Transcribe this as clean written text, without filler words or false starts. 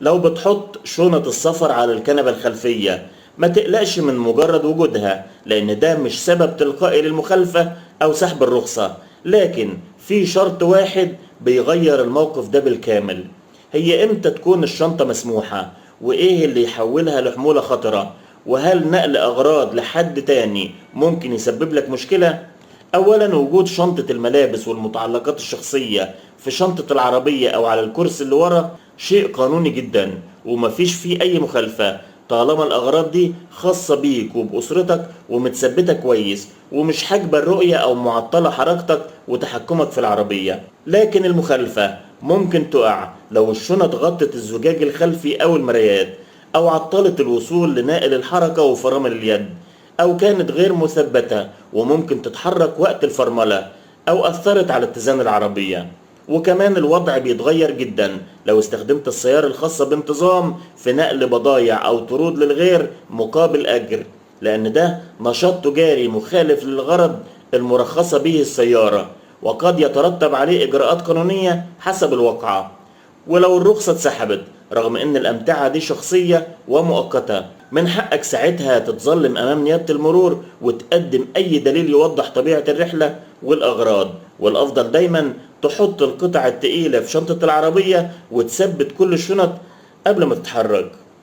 لو بتحط شنط السفر على الكنبة الخلفية ما تقلقش من مجرد وجودها، لأن ده مش سبب تلقائي للمخالفة أو سحب الرخصة، لكن في شرط واحد بيغير الموقف ده بالكامل. هي إمتى تكون الشنطة مسموحة؟ وإيه اللي يحولها لحمولة خطرة؟ وهل نقل أغراض لحد تاني ممكن يسبب لك مشكلة؟ أولا، وجود شنطة الملابس والمتعلقات الشخصية في شنطة العربية أو على الكرسي اللي ورا شيء قانوني جدا ومفيش فيه أي مخالفة، طالما الأغراض دي خاصة بيك وبأسرتك ومتثبتة كويس ومش حاجبة الرؤية أو معطلة حركتك وتحكمك في العربية. لكن المخالفة ممكن تقع لو الشنط غطت الزجاج الخلفي أو المرايات، أو عطلت الوصول لناقل الحركة وفرامل اليد، أو كانت غير مثبتة وممكن تتحرك وقت الفرملة، أو أثرت على اتزان العربية. وكمان الوضع بيتغير جدا لو استخدمت السيارة الخاصة بانتظام في نقل بضايع أو طرود للغير مقابل أجر، لأن ده نشاط تجاري مخالف للغرض المرخصة به السيارة، وقد يترتب عليه إجراءات قانونية حسب الواقعة. ولو الرخصة اتسحبت رغم ان الامتعة دي شخصية ومؤقتة، من حقك ساعتها تتظلم امام نيابة المرور وتقدم اي دليل يوضح طبيعة الرحلة والاغراض. والافضل دايما تحط القطع التقيلة في شنطة العربية وتثبت كل الشنط قبل ما تتحرك.